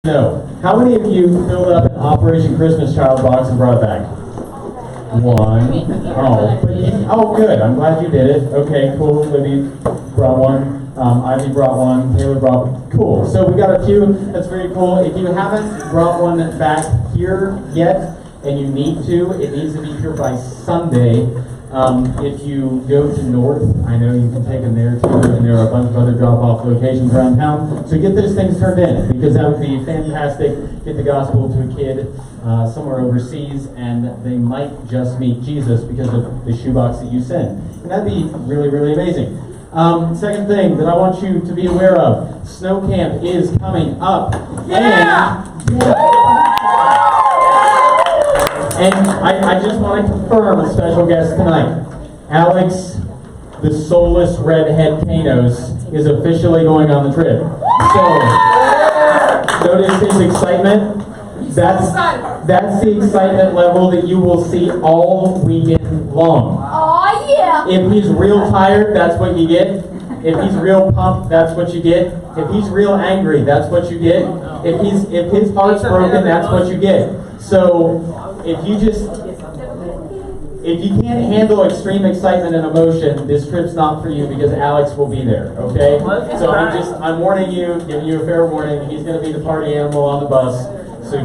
No. How many of you filled up an Operation Christmas Child box and brought it back? One. Oh, good. I'm glad you did it. Okay, cool. Libby brought one. Ivy brought one. Taylor brought one. Cool. So we got a few. That's very cool. If you haven't brought one back here yet, and you need to, it needs to be here by Sunday. If you go to North, I know you can take them there too, and there are a bunch of other drop-off locations around town. So get those things turned in, because that would be fantastic. Get the gospel to a kid somewhere overseas, and they might just meet Jesus because of the shoebox that you send. And that'd be really, really amazing. Second thing that I want you to be aware of, Snow Camp is coming up. And I just want to confirm a special guest tonight. Alex, the soulless redhead Kanos, is officially going on the trip. So, notice his excitement. That's the excitement level that you will see all weekend long. Oh yeah! If he's real tired, that's what you get. If he's real pumped, that's what you get. If he's real angry, that's what you get. If his heart's broken, that's what you get. So, if you can't handle extreme excitement and emotion, this trip's not for you, because Alex will be there, okay? So I'm warning you, giving you a fair warning. He's going to be the party animal on the bus, so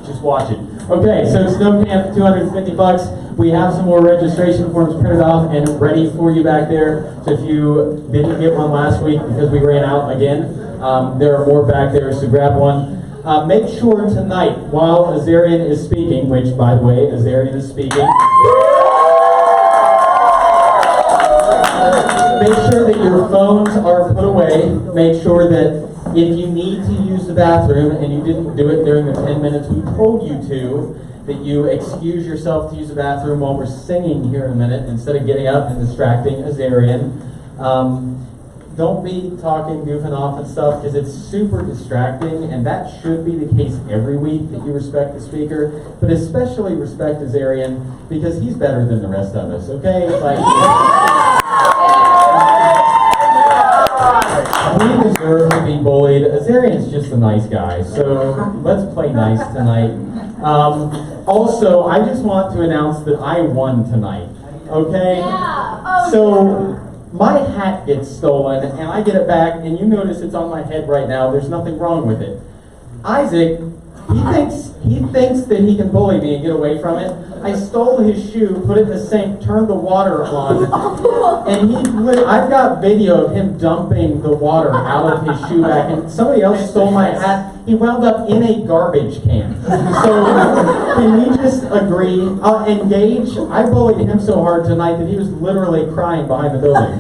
just watch it. Okay, so Snow Camp, $250. We have some more registration forms printed off and ready for you back there. So if you didn't get one last week because we ran out again, there are more back there, so grab one. Make sure tonight, while Azarian is speaking, which, by the way, Azarian is speaking, make sure that your phones are put away. Make sure that if you need to use the bathroom and you didn't do it during the 10 minutes we told you to, that you excuse yourself to use the bathroom while we're singing here in a minute, instead of getting up and distracting Azarian. Don't be talking, goofing off and stuff, because it's super distracting, and that should be the case every week, that you respect the speaker, but especially respect Azarian, because he's better than the rest of us, okay? We deserve to be bullied. Azarian's just a nice guy, so let's play nice tonight. Also, I just want to announce that I won tonight, okay? So, my hat gets stolen, and I get it back, and you notice it's on my head right now. There's nothing wrong with it. Isaac, he thinks that he can bully me and get away from it. I stole his shoe, put it in the sink, turned the water on, and I've got video of him dumping the water out of his shoe back, and somebody else stole my hat. He wound up in a garbage can. So, can we just agree? Engage, I bullied him so hard tonight that he was literally crying behind the building.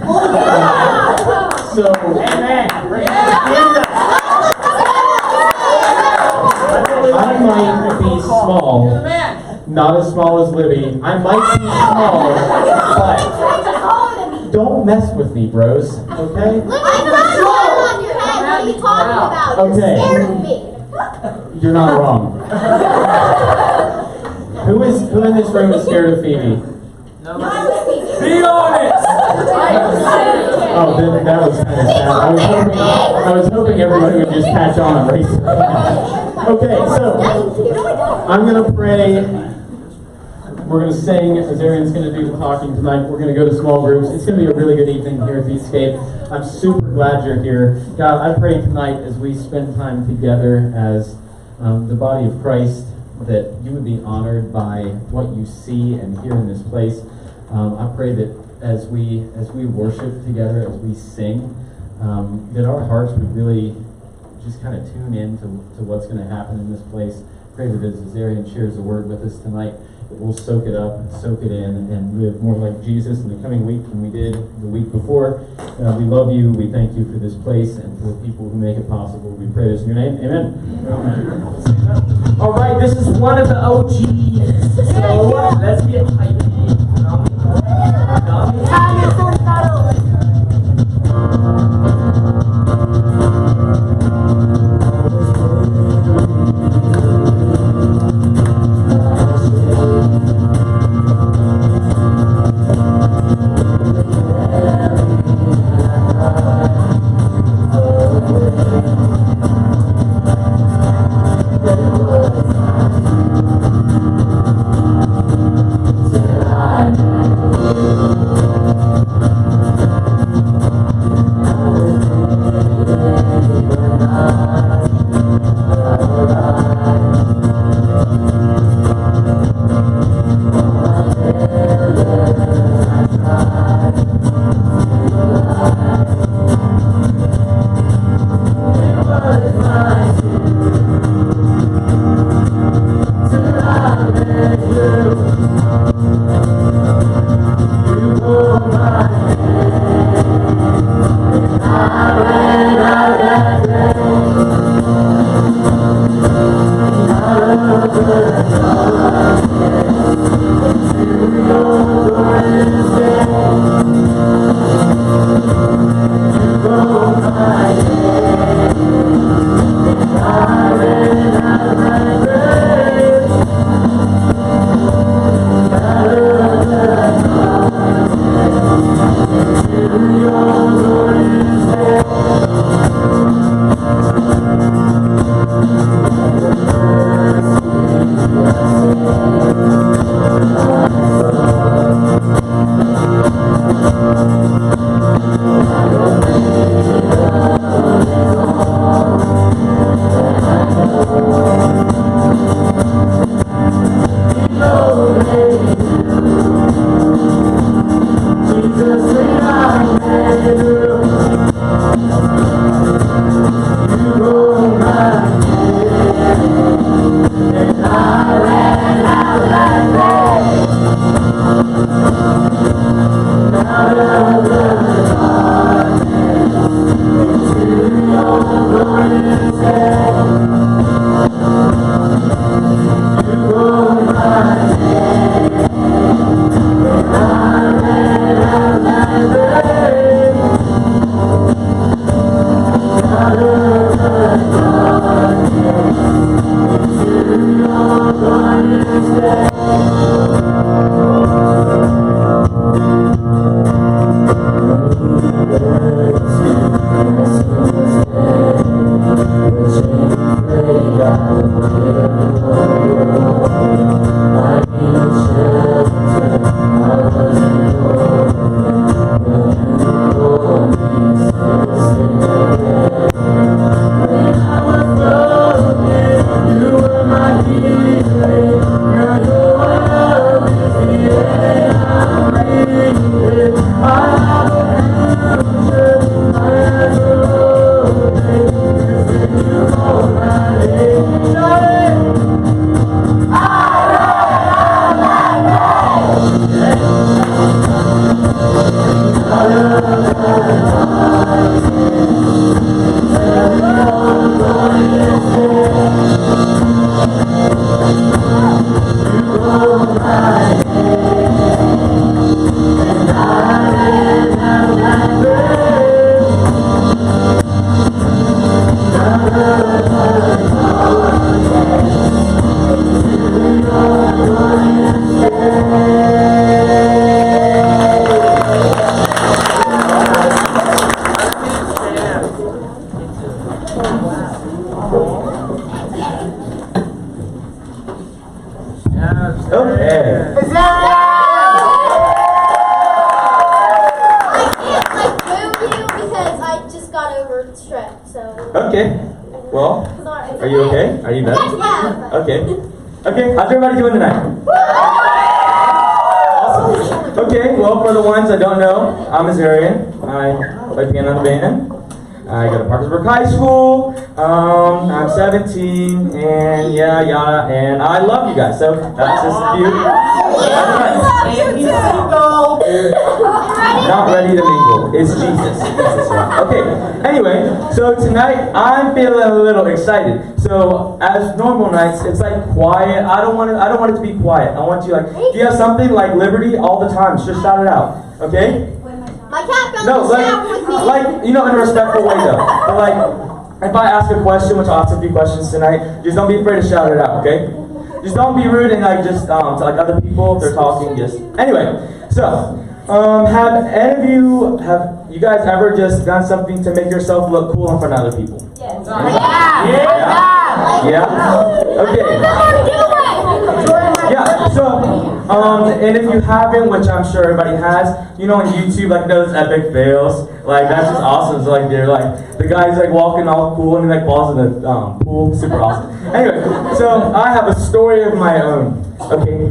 So, I might be small, not as small as Libby. I might be small, but don't mess with me, bros, okay? What are you talking about? Okay. You're scared of me. You're not wrong. Who in this room is scared of Phoebe? Be honest! Oh, that was kind of sad. I was hoping everybody would just catch on and raise their hand. Okay, so I'm gonna pray. We're going to sing. Azarian's going to do the talking tonight. We're going to go to small groups. It's going to be a really good evening here at Beatscape. I'm super glad you're here. God, I pray tonight as we spend time together as the body of Christ, that you would be honored by what you see and hear in this place. I pray that as we worship together, as we sing, that our hearts would really just kind of tune in to what's going to happen in this place. Pray that as Azarian shares the word with us tonight, that we'll soak it up, soak it in, and live more like Jesus in the coming week than we did the week before. We love you. We thank you for this place and for the people who make it possible. We pray this in your name. Amen. All right, this is one of the OGs. So let's get hyped. Are you better? Yeah. Okay. Okay, how's everybody doing tonight? Awesome. Okay, well, for the ones that don't know, I'm Azarian. I play piano in the band. I go to Parkersburg High School. I'm 17, and and I love you guys. So that's just cute. Not ready to mingle. It's Jesus. Okay. Anyway, so tonight I'm feeling a little excited. So as normal nights, it's like quiet. I don't want it to be quiet. I want you like, if you have something like liberty all the time, just shout it out. Okay? My cat fell No, in the shower with me. like in a respectful way though. But like, if I ask a question, which I'll ask a few questions tonight, just don't be afraid to shout it out, okay? Just don't be rude and like just to like other people if they're talking. Just anyway. So, have you guys ever just done something to make yourself look cool in front of other people? Yes. Yeah. Okay. Yeah, so, and if you haven't, which I'm sure everybody has, on YouTube, like, those epic fails, like, that's just awesome. So, like, they're like, the guy's like walking all cool and he like falls in the pool, super awesome. Anyway, so I have a story of my own. Okay,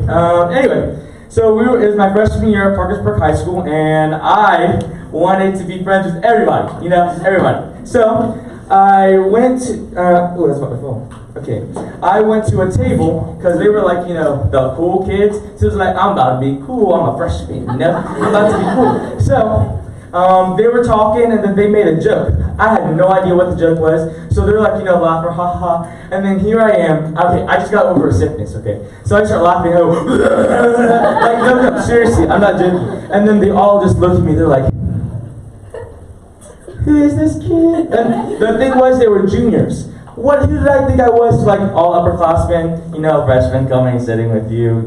anyway, so it was my freshman year at Parkersburg High School, and I wanted to be friends with everybody, everybody. So, I went to, oh, that's my phone. Okay, I went to a table because they were like, the cool kids. So it was like, I'm about to be cool. I'm a freshman, I'm about to be cool. So they were talking and then they made a joke. I had no idea what the joke was. So they're like, laughing, ha ha. And then here I am. Okay, I just got over a sickness. Okay, so I start laughing. Like no, seriously, I'm not joking. And then they all just looked at me. They're like, who is this kid? And the thing was, they were juniors. Who did I think I was? Like all upperclassmen, freshmen coming and sitting with you,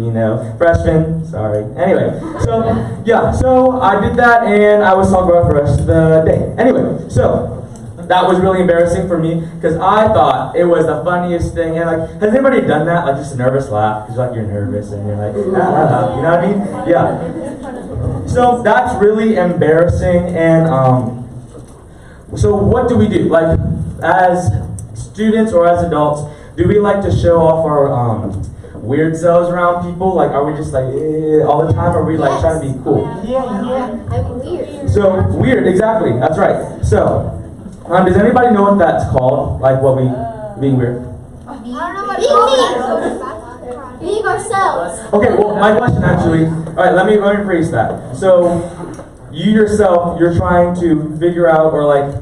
freshmen. Sorry. Anyway, so I did that, and I was talking about it for the rest of the day. Anyway, so that was really embarrassing for me because I thought it was the funniest thing. And like, has anybody done that? Like just a nervous laugh because like you're nervous and you're like, you know what I mean? Yeah. So that's really embarrassing. And so what do we do? Like as students or as adults, do we like to show off our weird selves around people? Like, are we just like all the time? Or are we like trying to be cool? Yeah. I'm weird. So weird, exactly. That's right. So, does anybody know what that's called? Like, being weird? I don't know what being ourselves. Okay. Well, my question actually. All right. Let me rephrase that. So, you yourself, you're trying to figure out, or like,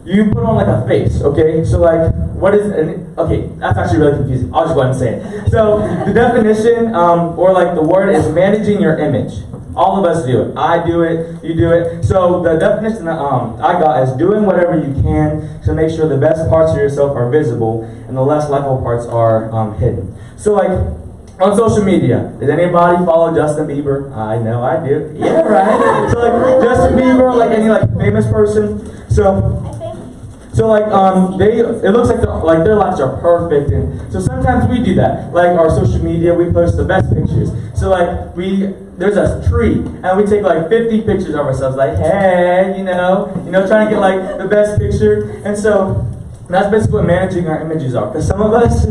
you put on like a face, okay? So like, okay, that's actually really confusing. I'll just go ahead and say it. So the definition, or like the word is managing your image. All of us do it. I do it, you do it. So the definition that I got is doing whatever you can to make sure the best parts of yourself are visible and the less likable parts are hidden. So like, on social media, does anybody follow Justin Bieber? I know I do. Yeah, right? So like, Justin Bieber, like any like famous person. So like it looks like their lives are perfect, and so sometimes we do that. Like our social media, we post the best pictures. So like there's a tree, and we take like 50 pictures of ourselves, like hey, trying to get like the best picture. And so that's basically what managing our images are. Because some of us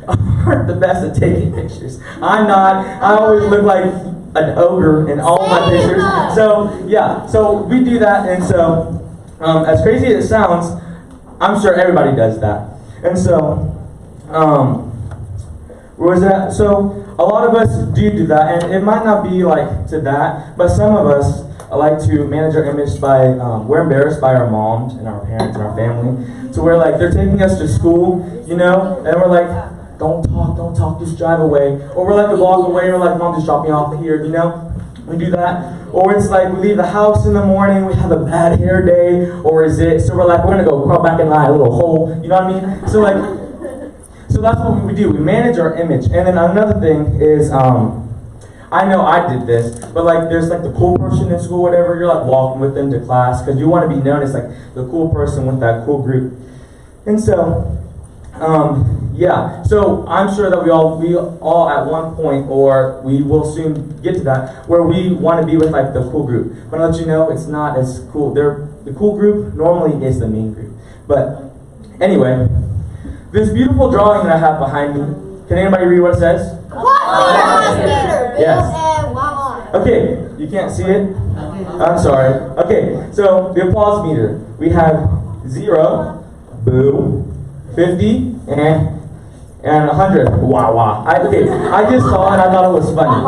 aren't the best at taking pictures. I'm not. I always look like an ogre in all of my pictures. So yeah, so we do that, and so as crazy as it sounds, I'm sure everybody does that. And so, where was that? So, a lot of us do that, and it might not be like to that, but some of us like to manage our image by, we're embarrassed by our moms and our parents and our family, to where like they're taking us to school, and we're like, don't talk, just drive away. Or we're like a block away, and we're like, Mom, just drop me off here, We do that. Or it's like we leave the house in the morning, we have a bad hair day, so we're like, we're gonna go crawl back in my little hole, you know what I mean? So like, so that's what we do. We manage our image. And then another thing is, I know I did this, but like there's like the cool person in school, whatever, you're like walking with them to class because you want to be known as like the cool person with that cool group. And so, yeah, so I'm sure that we all at one point, or we will soon get to that, where we want to be with like the cool group. But I'll let you know, it's not as cool. The cool group normally is the mean group. But anyway, this beautiful drawing that I have behind me, can anybody read what it says? Yes. Okay, you can't see it? I'm sorry. Okay, so the applause meter. We have 0, boo, 50, and 100. Wow, wow. I just saw it and I thought it was funny.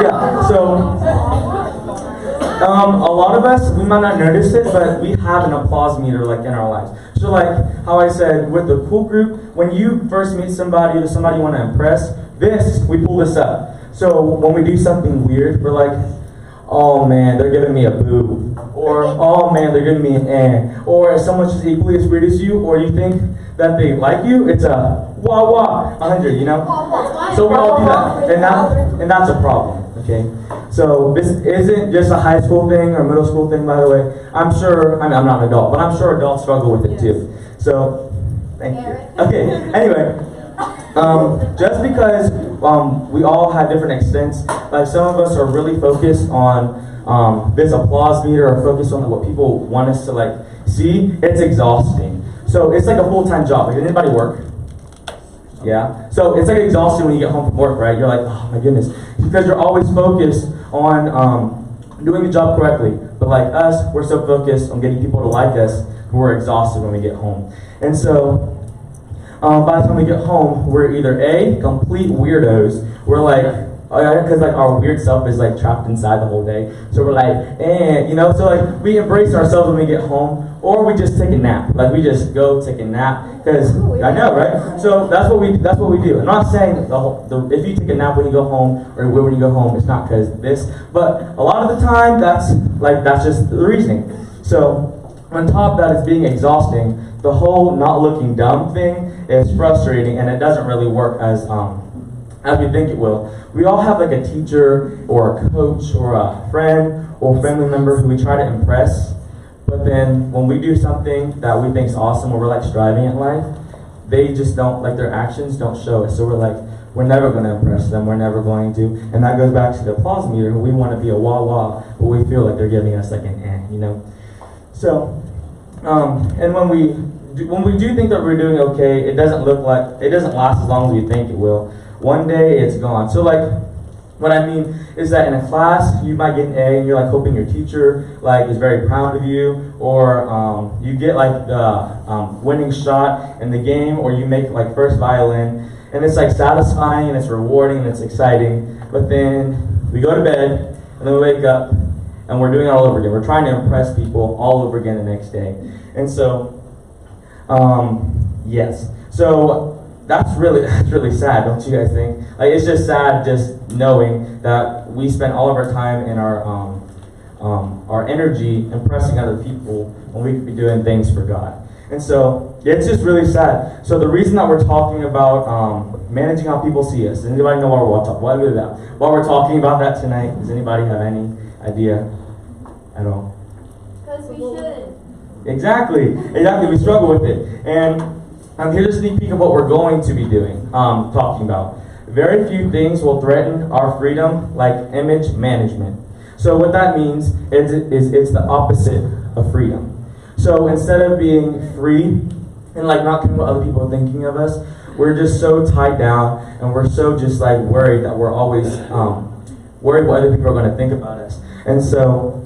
Yeah, so a lot of us, we might not notice it, but we have an applause meter like in our lives. So like how I said with the cool group, when you first meet somebody or somebody you want to impress, we pull this up. So when we do something weird, we're like, oh man, they're giving me a boo. Or, oh man, they're giving me an eh. Or if someone's just equally as weird as you, or you think that they like you, it's a wah wah, 100, you know? So we all do that. And that's a problem, okay? So this isn't just a high school thing or middle school thing, by the way. I'm not an adult, but I'm sure adults struggle with it too. So, thank you. Okay, anyway. Just because we all have different extents, like some of us are really focused on this applause meter or focused on what people want us to like see, it's exhausting. So it's like a full-time job. Like, anybody work? Yeah. So it's like exhausting when you get home from work, right? You're like, oh my goodness, because you're always focused on doing the job correctly. But like us, we're so focused on getting people to like us, we're exhausted when we get home. And so by the time we get home, we're either A, complete weirdos. We're like, because like our weird self is like trapped inside the whole day. So we're like, you know, so like we embrace ourselves when we get home, or we just take a nap. Like we just go take a nap, because I know, right? So that's what we do. I'm not saying if you take a nap when you go home or when you go home, it's not because this, but a lot of the time that's just the reasoning. So on top of that, it's being exhausting. The whole not looking dumb thing is frustrating, and it doesn't really work as we think it will. We all have like a teacher or a coach or a friend or family member who we try to impress, but then when we do something that we think is awesome or we're like striving at life, they just don't, like their actions don't show it. So we're like, we're never going to impress them, we're never going to. And that goes back to the applause meter. We want to be a wah wah, but we feel like they're giving us like an eh, you know? So, and when we do think that we're doing okay, it doesn't last as long as we think it will. One day it's gone. So like, what I mean is that in a class, you might get an A and you're like hoping your teacher like is very proud of you, or you get like the winning shot in the game, or you make like first violin, and it's like satisfying and it's rewarding and it's exciting. But then we go to bed and then we wake up and we're doing it all over again. We're trying to impress people all over again the next day. And so, yes. So that's really sad, don't you guys think? Like, it's just sad just knowing that we spend all of our time and our energy impressing other people when we could be doing things for God. And so it's just really sad. So the reason that we're talking about managing how people see us, does anybody know why we're talking about that tonight? Does anybody have any idea at all? Because we should. Exactly. We struggle with it. And here's a sneak peek of what we're going to be doing, talking about. Very few things will threaten our freedom like image management. So what that means is it's the opposite of freedom. So instead of being free and like not caring what other people are thinking of us, we're just so tied down and we're so just like worried that we're always worried what other people are going to think about us. And so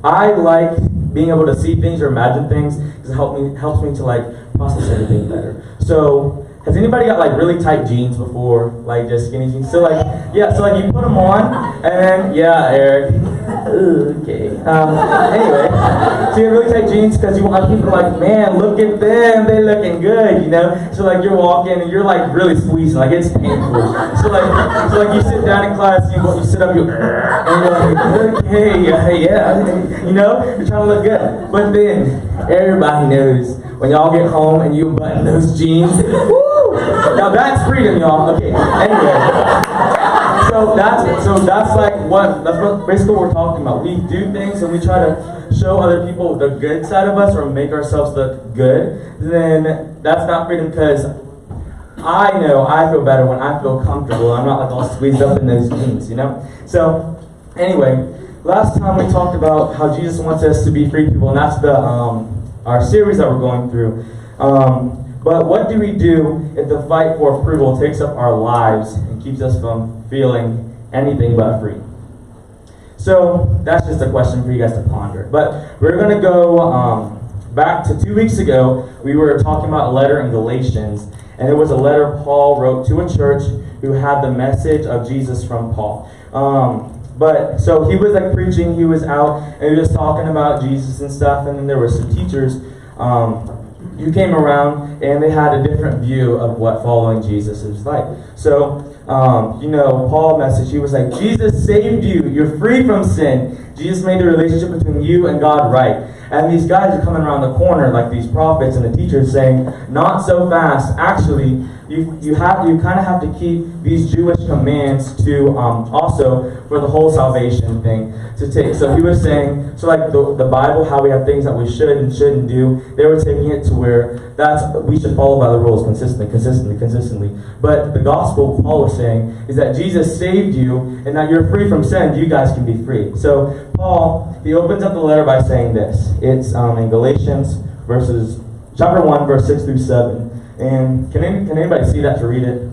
I like being able to see things or imagine things because it helps me to like process everything better. So has anybody got like really tight jeans before, like just skinny jeans? So like, yeah, so like you put them on and then, yeah, Eric. Okay. Anyway, so you have really tight jeans because you want people to like, man, look at them, they looking good, you know? So like you're walking and you're like really squeezing, like it's painful. So like you sit down in class, you sit up, and you're like, okay, yeah, you know, you're trying to look good. But then everybody knows when y'all get home and you button those jeans, woo! Now that's freedom, y'all. Okay. Anyway. So that's basically what we're talking about. We do things and we try to show other people the good side of us or make ourselves look good. Then that's not freedom, because I know I feel better when I feel comfortable. I'm not like all squeezed up in those jeans, you know? So anyway, last time we talked about how Jesus wants us to be free people, and that's the our series that we're going through. But what do we do if the fight for approval takes up our lives and keeps us from feeling anything but free? So that's just a question for you guys to ponder. But we're going to go back to 2 weeks ago. We were talking about a letter in Galatians, and it was a letter Paul wrote to a church who had the message of Jesus from Paul. But so he was like preaching, he was out, and he was talking about Jesus and stuff, and then there were some teachers who came around, and they had a different view of what following Jesus is like. So, Paul message, he was like, Jesus saved you, you're free from sin. Jesus made the relationship between you and God right. And these guys are coming around the corner, like these prophets and the teachers, saying, not so fast. Actually, you kind of have to keep these Jewish commands to also for the whole salvation thing to take. So he was saying, so like the Bible, how we have things that we should and shouldn't do. They were taking it to where we should follow by the rules consistently. But the gospel, Paul was saying, is that Jesus saved you and that you're free from sin. You guys can be free. So Paul, he opens up the letter by saying this. It's in Galatians chapter 1, verse 6 through 7. And can anybody see that to read it?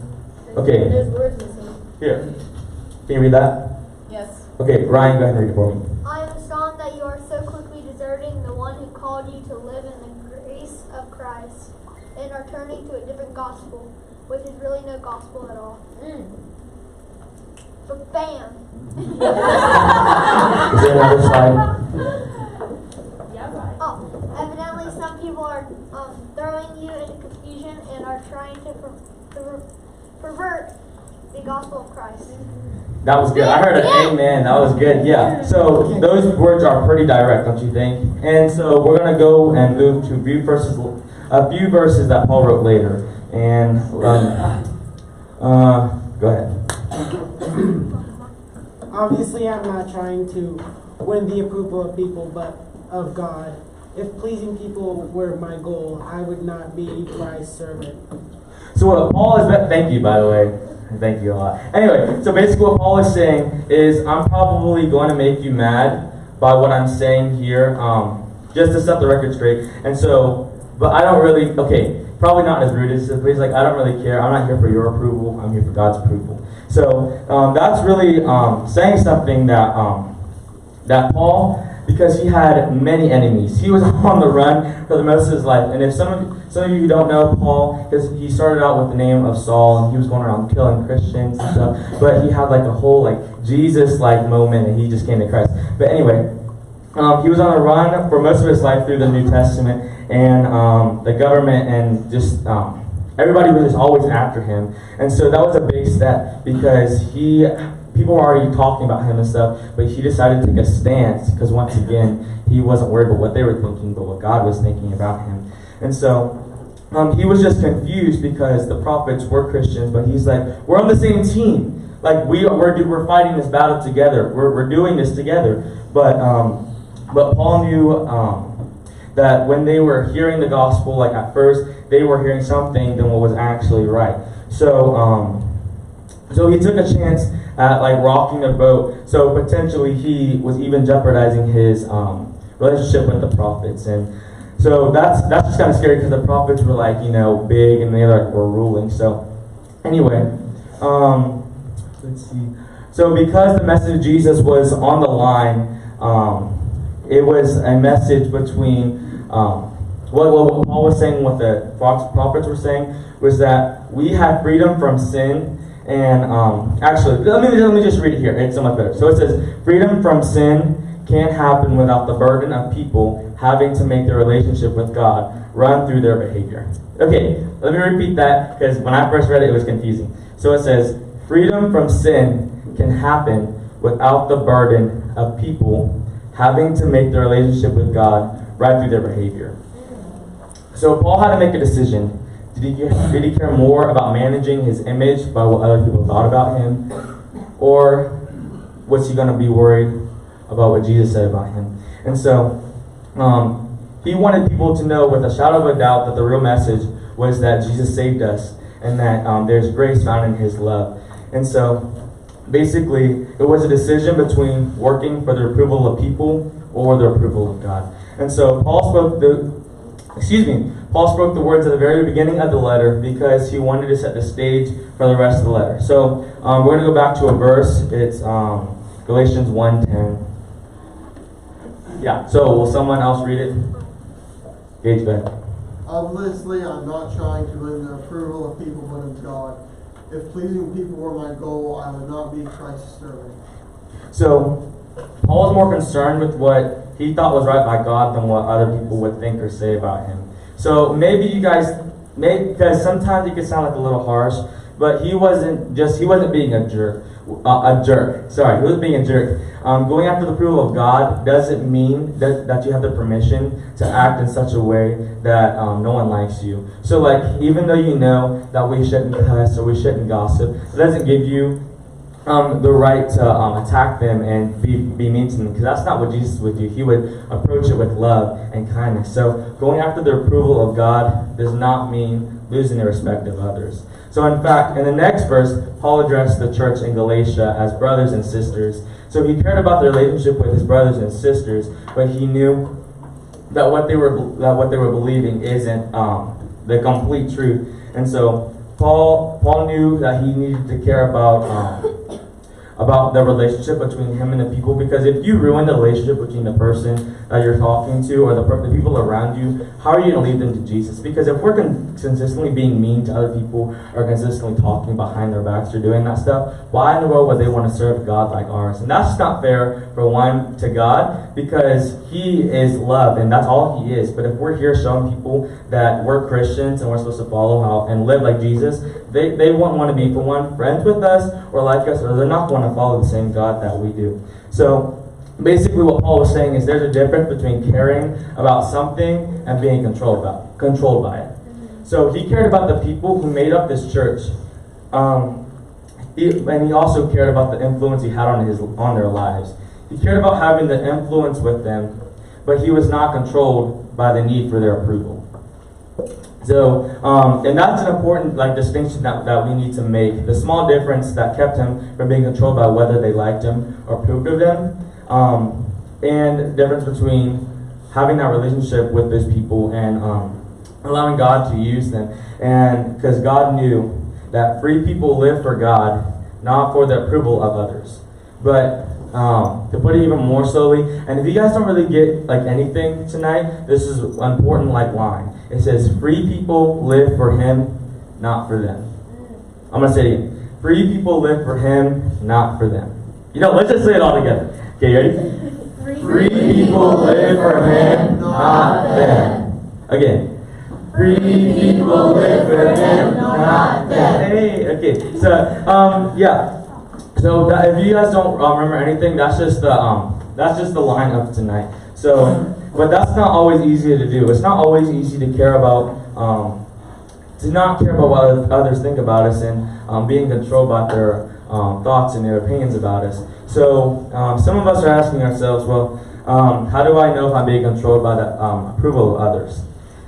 Okay. There's words missing. Here. Can you read that? Yes. Okay, Ryan, go ahead and read it for me. I am astonished that you are so quickly deserting the one who called you to live in the grace of Christ and are turning to a different gospel, which is really no gospel at all. But bam! Is there another slide? Oh, evidently some people are throwing you into confusion and are trying to pervert the gospel of Christ. That was good. I heard an amen. That was good. Yeah. So those words are pretty direct, don't you think? And so we're going to go and move to a few verses that Paul wrote later. And go ahead. Obviously, I'm not trying to win the approval of people, but of God. If pleasing people were my goal, I would not be Christ's servant. So what Paul is, thank you, by the way. Thank you a lot. Anyway, so basically what Paul is saying is, I'm probably going to make you mad by what I'm saying here, just to set the record straight. And so, but I don't really, probably not as rude as this, but he's like, I don't really care. I'm not here for your approval. I'm here for God's approval. So that's really saying something that Paul, because he had many enemies. He was on the run for the most of his life. And if some of you who don't know Paul, because he started out with the name of Saul, and he was going around killing Christians and stuff, but he had like a whole Jesus-like moment, and he just came to Christ. But anyway, he was on the run for most of his life through the New Testament, and the government and just everybody was just always after him. And so that was a big step, because people were already talking about him and stuff, but he decided to take a stance, because once again, he wasn't worried about what they were thinking, but what God was thinking about him. And so he was just confused, because the prophets were Christians, but he's like, we're on the same team. Like we're fighting this battle together. We're doing this together. But Paul knew that when they were hearing the gospel, like at first they were hearing something than what was actually right. So he took a chance at rocking the boat. So potentially he was even jeopardizing his relationship with the prophets. And so that's just kind of scary, because the prophets were big, and they were ruling. So anyway, let's see. So because the message of Jesus was on the line, it was a message between what Paul was saying, what the prophets were saying, was that we have freedom from sin. And actually, let me just read it here. It's so much better. So it says, freedom from sin can't happen without the burden of people having to make their relationship with God run through their behavior. Okay, let me repeat that, because when I first read it, it was confusing. So it says, freedom from sin can happen without the burden of people having to make their relationship with God run through their behavior. So Paul had to make a decision. Did he care more about managing his image by what other people thought about him? Or was he going to be worried about what Jesus said about him? And so he wanted people to know with a shadow of a doubt that the real message was that Jesus saved us, and that there's grace found in his love. And so basically it was a decision between working for the approval of people or the approval of God. And so Paul spoke Paul spoke the words at the very beginning of the letter because he wanted to set the stage for the rest of the letter. So we're going to go back to a verse. It's Galatians 1:10. Yeah, so will someone else read it? Gage, go ahead. Obviously, I'm not trying to win the approval of people, but of God. If pleasing people were my goal, I would not be Christ's servant. So, Paul was more concerned with what he thought was right by God than what other people would think or say about him. So maybe you guys, because sometimes it can sound like a little harsh, but he wasn't being a jerk. He wasn't being a jerk. Going after the approval of God doesn't mean that you have the permission to act in such a way that no one likes you. So like, even though you know that we shouldn't cuss or we shouldn't gossip, it doesn't give you the right to attack them and be mean to them, because that's not what Jesus would do. He would approach it with love and kindness. So going after the approval of God does not mean losing the respect of others. So in fact, in the next verse, Paul addressed the church in Galatia as brothers and sisters. So he cared about the relationship with his brothers and sisters, but he knew that what they were believing isn't the complete truth. And so Paul knew that he needed to care about the relationship between him and the people, because if you ruin the relationship between the person that you're talking to or the people around you, how are you going to lead them to Jesus? Because if we're consistently being mean to other people or consistently talking behind their backs or doing that stuff, why in the world would they want to serve God like ours? And that's not fair, for one, to God, because He is love and that's all He is. But if we're here showing people that we're Christians and we're supposed to follow and live like Jesus, they won't want to be, for one, friends with us or like us, or they're not going to follow the same God that we do. So basically what Paul was saying is there's a difference between caring about something and being controlled by it. So he cared about the people who made up this church, and he also cared about the influence he had on their lives. He cared about having the influence with them, but he was not controlled by the need for their approval. So, and that's an important distinction that we need to make. The small difference that kept him from being controlled by whether they liked him or approved of them, and the difference between having that relationship with those people and allowing God to use them. And because God knew that free people live for God, not for the approval of others. But to put it even more slowly, and if you guys don't really get anything tonight, this is an important line. It says, free people live for Him, not for them. I'm going to say it again. Free people live for Him, not for them. Let's just say it all together. Okay, you ready? Free people live for Him, not them. Again. Free people live for Him, not them. Hey, okay. So, yeah. So if you guys don't remember anything, that's just the line of tonight. So, but that's not always easy to do. It's not always easy to care about, to not care about what others think about us and being controlled by their thoughts and their opinions about us. So some of us are asking ourselves, well, how do I know if I'm being controlled by the approval of others?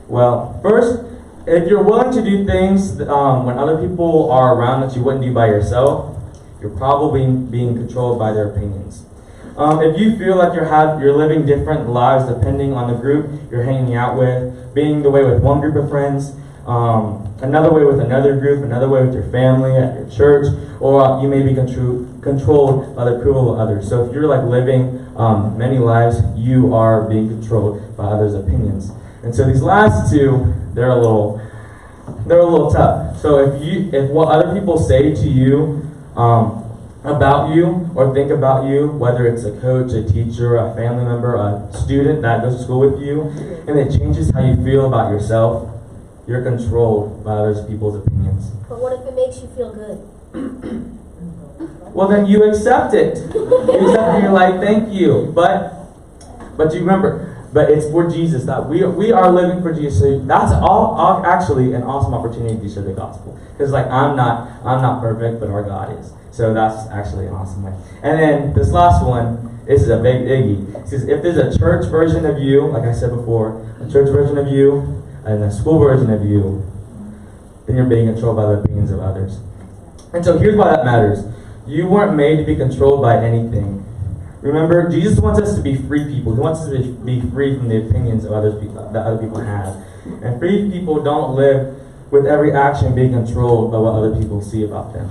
Well, first, if you're willing to do things when other people are around that you wouldn't do by yourself, you're probably being controlled by their opinions. If you feel like you're living different lives depending on the group you're hanging out with, being the way with one group of friends, another way with another group, another way with your family, at your church, or you may be controlled by the approval of others. So if you're living many lives, you are being controlled by others' opinions. And so these last two, they're a little tough. So if what other people say to you about you or think about you, whether it's a coach, a teacher, a family member, a student that goes to school with you, and it changes how you feel about yourself, you're controlled by other people's opinions. But what if it makes you feel good? Well, then you accept it. You accept it, you're like, thank you. But you remember, but it's for Jesus that we are living for Jesus. So that's all actually an awesome opportunity to share the gospel. Because I'm not perfect, but our God is. So that's actually an awesome way. And then this last one, this is a big biggie. It says if there's a church version of you, like I said before, a church version of you and a school version of you, then you're being controlled by the opinions of others. And so here's why that matters. You weren't made to be controlled by anything. Remember, Jesus wants us to be free people. He wants us to be free from the opinions of other people that other people have. And free people don't live with every action being controlled by what other people see about them.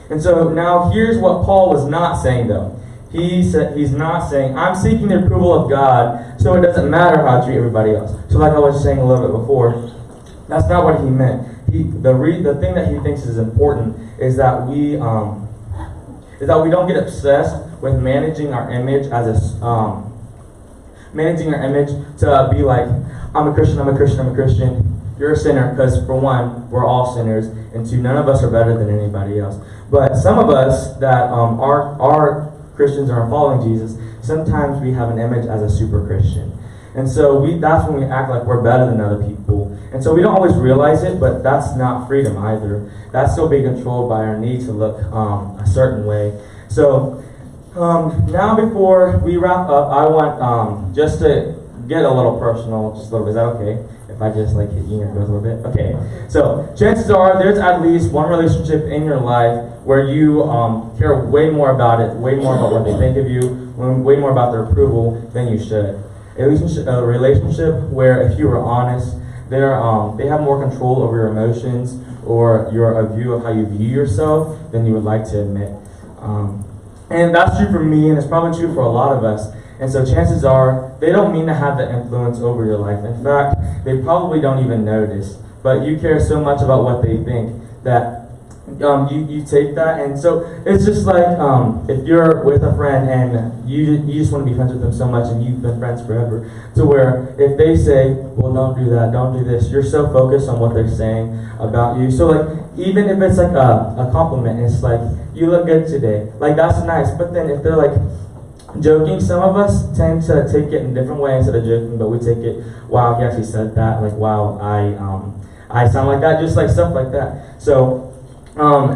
And so now here's what Paul was not saying though. He's not saying, I'm seeking the approval of God, so it doesn't matter how I treat everybody else. So like I was saying a little bit before, that's not what he meant. The thing that he thinks is important is that we don't get obsessed with managing our image managing our image to be like, I'm a Christian. You're a sinner, because for one, we're all sinners, and two, none of us are better than anybody else. But some of us that are Christians and are following Jesus, sometimes we have an image as a super Christian. And so that's when we act like we're better than other people. And so we don't always realize it, but that's not freedom either. That's still being controlled by our need to look a certain way. So now before we wrap up, I want just to get a little personal, just a little bit. Is that okay? If I just like hit you in your nose a little bit? Okay. So chances are there's at least one relationship in your life where you care way more about it, way more about what they think of you, way more about their approval than you should. A relationship where, if you were honest, they have more control over your emotions or a view of how you view yourself than you would like to admit. And that's true for me, and it's probably true for a lot of us. And so chances are they don't mean to have the influence over your life. In fact, they probably don't even notice. But you care so much about what they think that you take that. And so it's just like if you're with a friend and you just want to be friends with them so much and you've been friends forever, to where if they say, well, don't do that, don't do this, you're so focused on what they're saying about you. So like even if it's like a compliment, it's like, you look good today. Like that's nice. But then if they're like joking, some of us tend to take it in a different way instead of joking, but we take it, wow, he actually said that, like wow, I sound like that, just like stuff like that. So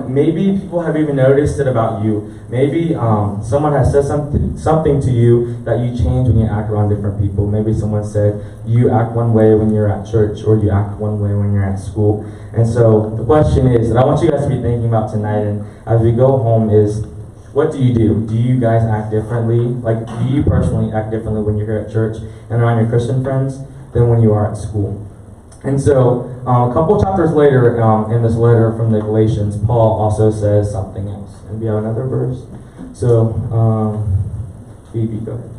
maybe people have even noticed it about you. Maybe someone has said something to you that you change when you act around different people. Maybe someone said you act one way when you're at church, or you act one way when you're at school. And so the question is, that I want you guys to be thinking about tonight, and as we go home, is what do you do? Do you guys act differently? Like, do you personally act differently when you're here at church and around your Christian friends than when you are at school? And so, a couple chapters later in this letter from the Galatians, Paul also says something else. And we have another verse. So, Phoebe, go ahead.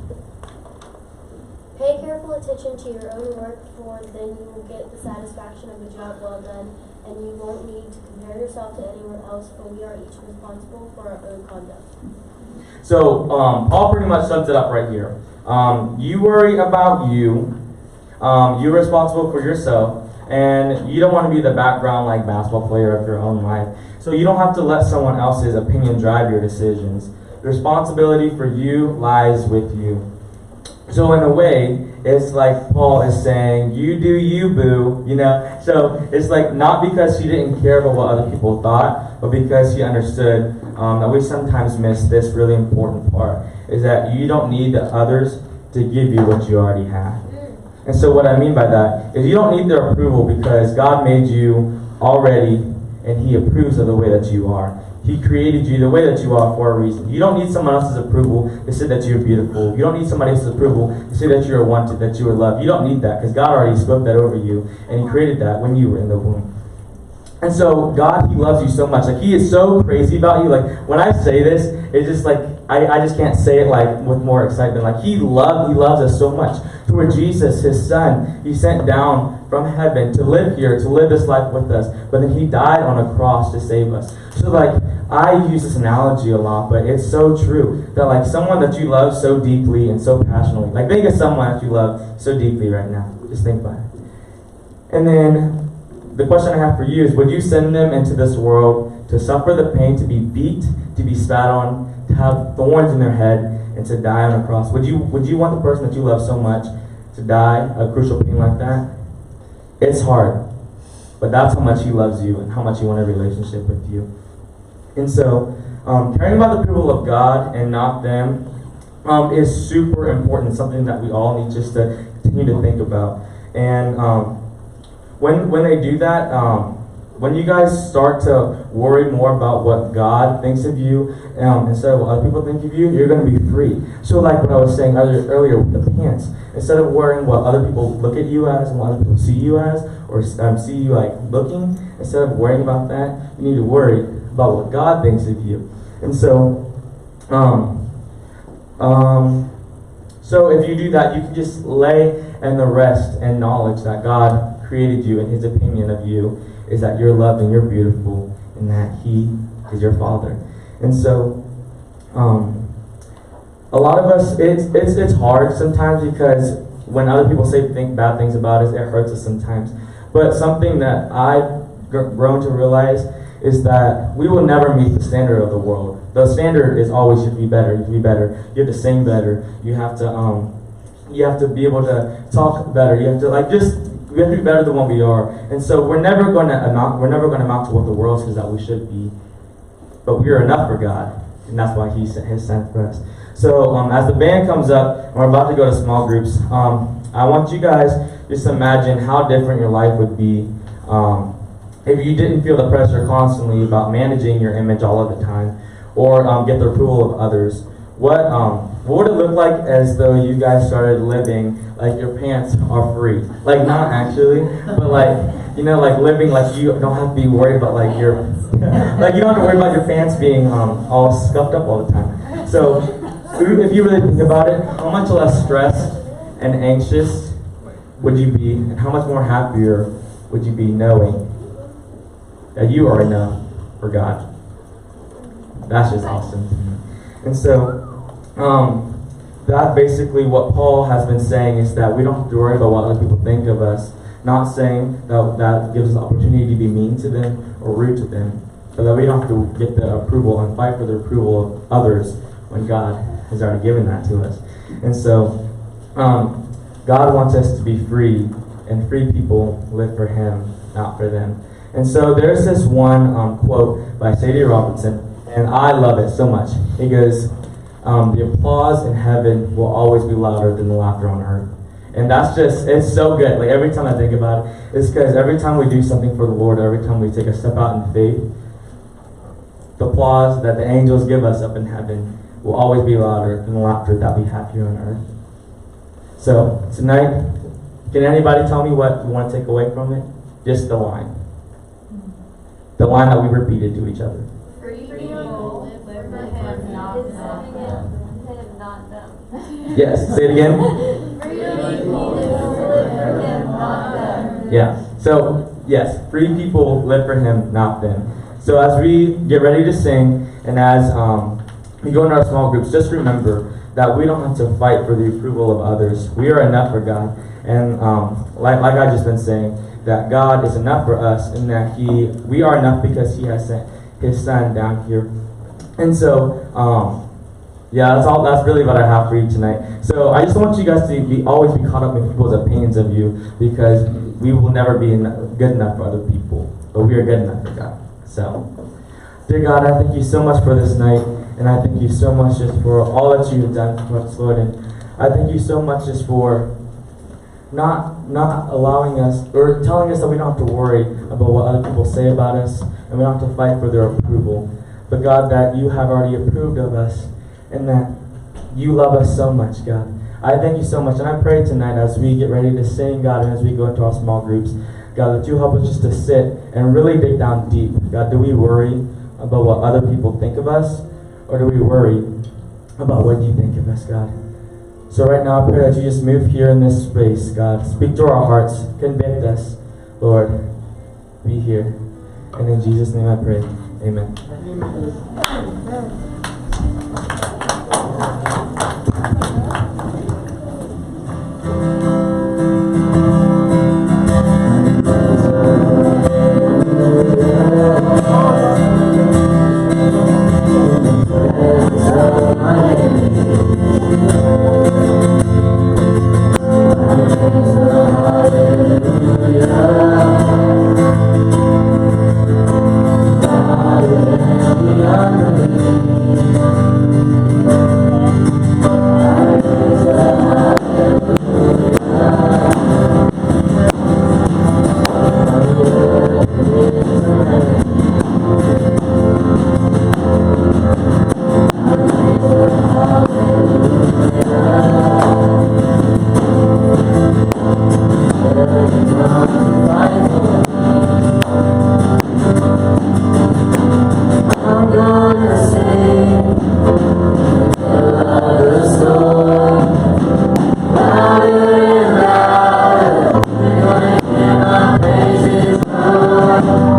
Pay careful attention to your own work, for then you will get the satisfaction of a job well done, and you won't need to compare yourself to anyone else, for we are each responsible for our own conduct. So, Paul pretty much sums it up right here. You worry about you. You're responsible for yourself, and you don't want to be the background like basketball player of your own life. So you don't have to let someone else's opinion drive your decisions. The responsibility for you lies with you. So in a way, it's like Paul is saying, you do you, boo, you know? So it's like not because he didn't care about what other people thought, but because he understood that we sometimes miss this really important part, is that you don't need the others to give you what you already have. And so what I mean by that is you don't need their approval, because God made you already and he approves of the way that you are. He created you the way that you are for a reason. You don't need someone else's approval to say that you're beautiful. You don't need somebody else's approval to say that you're wanted, that you are loved. You don't need that, because God already spoke that over you, and he created that when you were in the womb. And so God, he loves you so much. Like, he is so crazy about you. Like, when I say this, it's just like, I just can't say it like with more excitement. Like, he loves us so much. To where Jesus, his son, he sent down from heaven to live here, to live this life with us. But then he died on a cross to save us. So like, I use this analogy a lot, but it's so true. That like someone that you love so deeply and so passionately. Like, think of someone that you love so deeply right now. Just think about it. And then the question I have for you is, would you send them into this world to suffer the pain, to be beat, to be spat on, to have thorns in their head, and to die on a cross? Would you want the person that you love so much to die a crucial pain like that? It's hard, but that's how much he loves you and how much he wants a relationship with you. And so, caring about the approval of God and not them is super important, something that we all need just to continue to think about. And when they do that, when you guys start to worry more about what God thinks of you instead of what other people think of you, you're going to be free. So like what I was saying earlier with the pants, instead of worrying what other people look at you as and what other people see you as, or see you like looking, instead of worrying about that, you need to worry about what God thinks of you. And so, so if you do that, you can just lay in the rest and knowledge that God created you, and His opinion of you is that you're loved and you're beautiful, and that He is your Father. And so, a lot of us, it's hard sometimes because when other people think bad things about us, it hurts us sometimes. But something that I've grown to realize is that we will never meet the standard of the world. The standard is always you should be better. You should be better. You have to sing better. You have to be able to talk better. You have to we have to be better than what we are. And so we're never going to amount to what the world says that we should be. But we are enough for God, and that's why He sent for us. So as the band comes up, and we're about to go to small groups, I want you guys just imagine how different your life would be if you didn't feel the pressure constantly about managing your image all of the time, or get the approval of others. What would it look like as though you guys started living like your pants are free? Like not actually, but like, you know, like living like you don't have to be worried about like your, like you don't have to worry about your pants being all scuffed up all the time. So if you really think about it, how much less stressed and anxious would you be, and how much more happier would you be knowing that you are enough for God? That's just awesome to me. And so, that basically what Paul has been saying is that we don't have to worry about what other people think of us. Not saying that gives us the opportunity to be mean to them or rude to them, but that we don't have to get the approval and fight for the approval of others when God has already given that to us. And so, God wants us to be free, and free people live for Him, not for them. And so there's this one quote by Sadie Robertson, and I love it so much. It goes, the applause in heaven will always be louder than the laughter on earth. And that's just, it's so good. Like every time I think about it, it's because every time we do something for the Lord, every time we take a step out in faith, the applause that the angels give us up in heaven will always be louder than the laughter that we have here on earth. So tonight, can anybody tell me what you want to take away from it? Just the line. The line that we repeated to each other. Yes, say it again. Yeah. So, yes, free people live for Him, not them. So as we get ready to sing, and as we go into our small groups, just remember that we don't have to fight for the approval of others. We are enough for God. And like I just been saying, that God is enough for us, and that we are enough because He has sent His Son down here. And so, yeah, that's really what I have for you tonight. So I just want you guys to always be caught up in people's opinions of you, because we will never be good enough for other people, but we are good enough for God. So, dear God, I thank You so much for this night, and I thank You so much just for all that You have done for us, Lord. And I thank You so much just for not allowing us, or telling us that we don't have to worry about what other people say about us, and we don't have to fight for their approval. But God, that You have already approved of us, and that You love us so much, God. I thank You so much, and I pray tonight as we get ready to sing, God, and as we go into our small groups, God, that You help us just to sit and really dig down deep. God, do we worry about what other people think of us, or do we worry about what You think of us, God? So right now I pray that You just move here in this space, God. Speak to our hearts. Convict us, Lord. Be here. And in Jesus' name I pray. Amen. Thank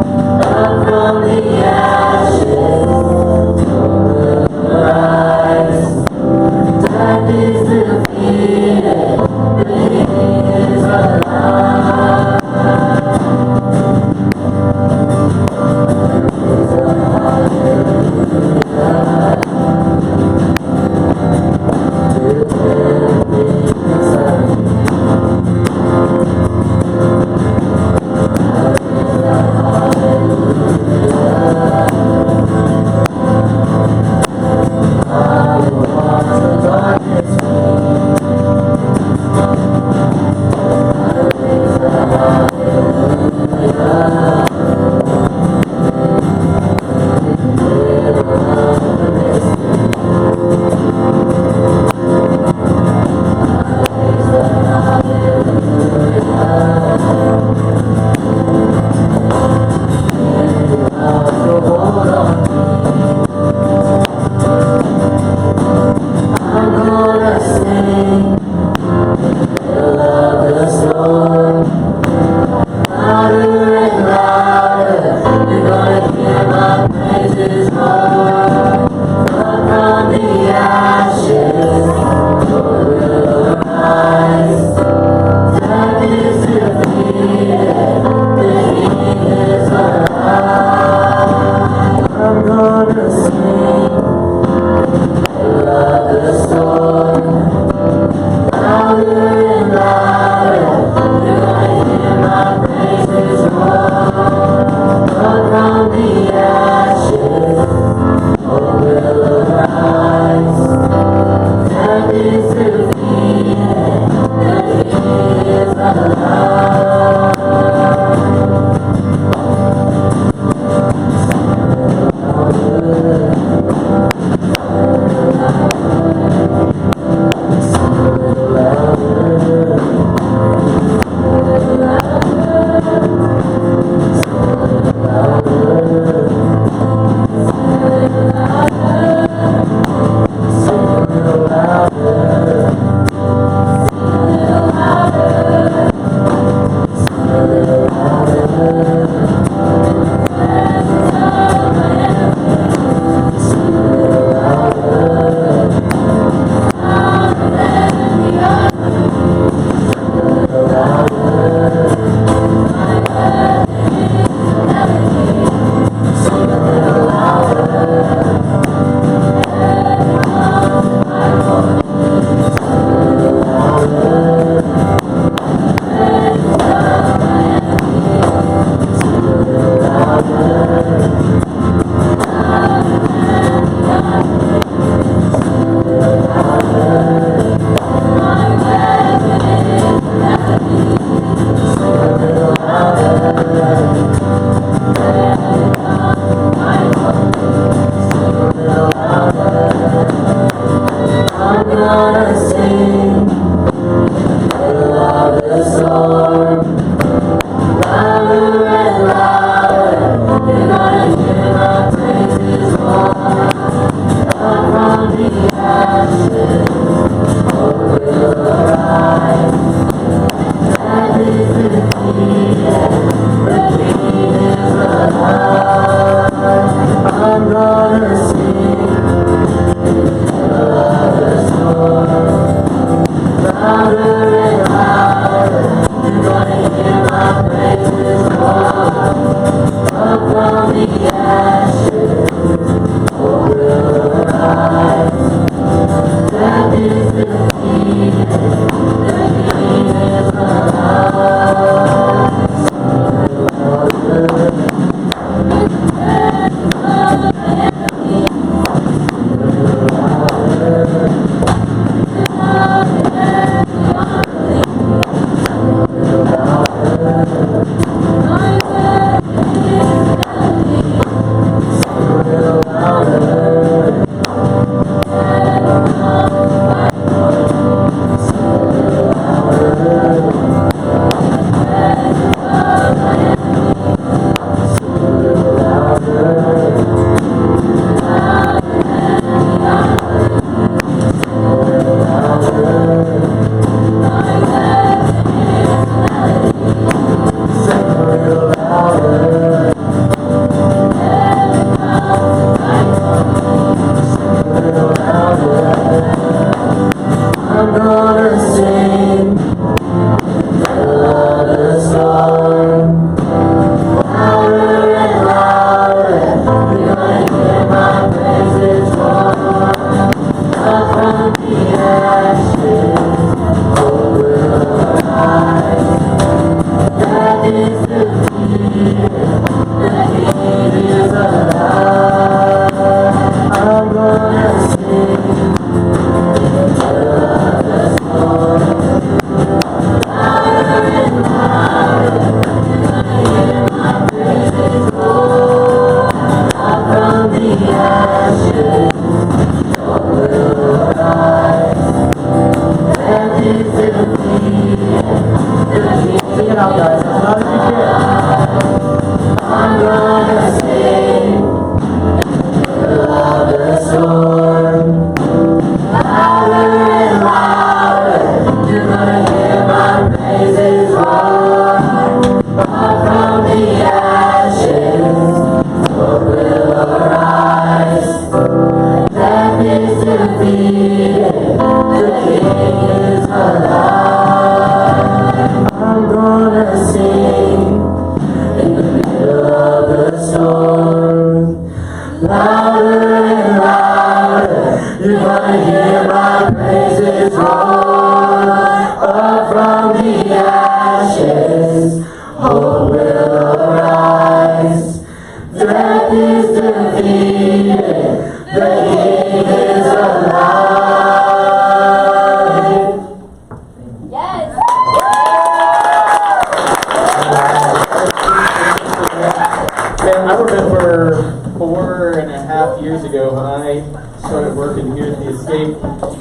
Man, I remember 4.5 years ago when I started working here at the Escape,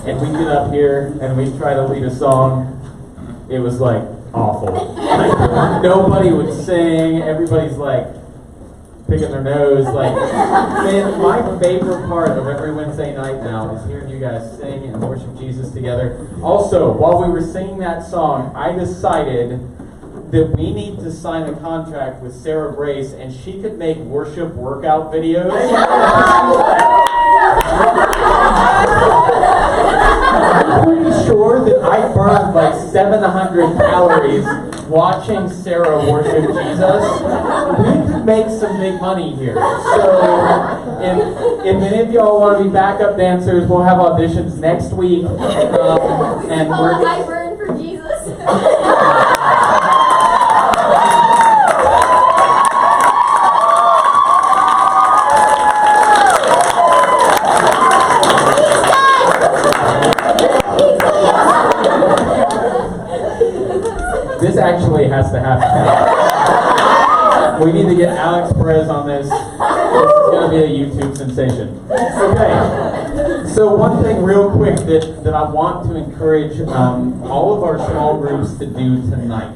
and we get up here and we try to lead a song. It was like awful. Like, nobody would sing. Everybody's like picking their nose. Like, man, my favorite part of every Wednesday night now is hearing you guys sing and worship Jesus together. Also, while we were singing that song, I decided that we need to sign a contract with Sarah Brace, and she could make worship workout videos. I'm pretty sure that I burned like 700 calories watching Sarah worship Jesus. We could make some big money here. So if any of y'all want to be backup dancers, we'll have auditions next week. And I burn for Jesus. This actually has to happen. We need to get Alex Perez on this. This is going to be a YouTube sensation. Okay. So one thing real quick that I want to encourage all of our small groups to do tonight.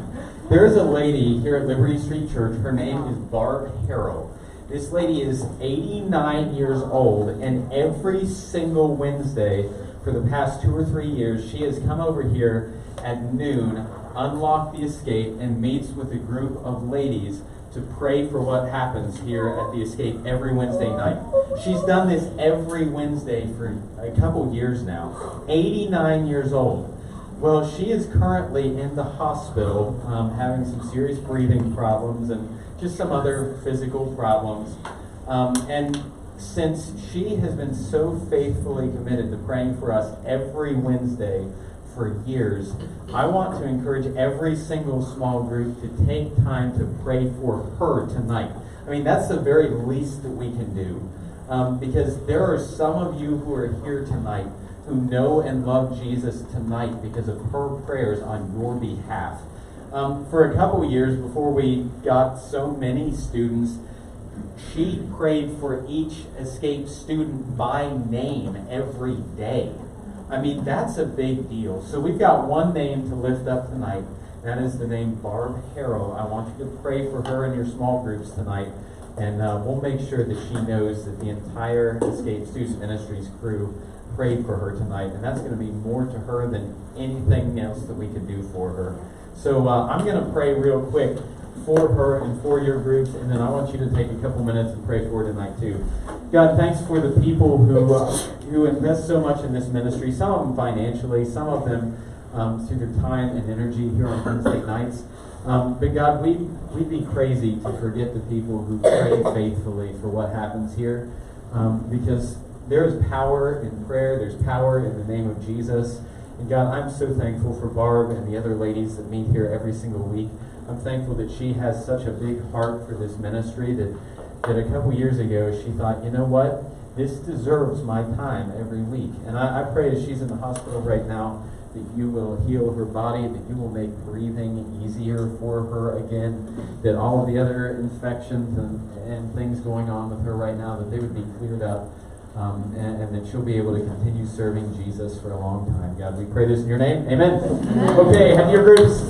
There is a lady here at Liberty Street Church. Her name is Barb Harrell. This lady is 89 years old, and every single Wednesday for the past 2 or 3 years, she has come over here at noon, unlocked the Escape, and meets with a group of ladies to pray for what happens here at the Escape every Wednesday night. She's done this every Wednesday for a couple years now. 89 years old. Well, she is currently in the hospital having some serious breathing problems and just some other physical problems. And since she has been so faithfully committed to praying for us every Wednesday for years, I want to encourage every single small group to take time to pray for her tonight. I mean, that's the very least that we can do. Because there are some of you who are here tonight who know and love Jesus tonight because of her prayers on your behalf. For a couple of years before we got so many students, she prayed for each Escape student by name every day. I mean, that's a big deal. So we've got one name to lift up tonight. That is the name Barb Harrell. I want you to pray for her in your small groups tonight. And we'll make sure that she knows that the entire Escape Student Ministries crew prayed for her tonight. And that's going to be more to her than anything else that we could do for her. So I'm going to pray real quick for her and for your groups, and then I want you to take a couple minutes and pray for her tonight too. God, thanks for the people who invest so much in this ministry, some of them financially, some of them through their time and energy here on Wednesday nights. But God, we'd be crazy to forget the people who pray faithfully for what happens here, because there's power in prayer, there's power in the name of Jesus. And God, I'm so thankful for Barb and the other ladies that meet here every single week. I'm thankful that she has such a big heart for this ministry that a couple years ago she thought, you know what, this deserves my time every week. And I pray as she's in the hospital right now that you will heal her body, that you will make breathing easier for her again, that all of the other infections and things going on with her right now, that they would be cleared up. And that she'll be able to continue serving Jesus for a long time. God, we pray this in your name. Amen. Okay, have your groups.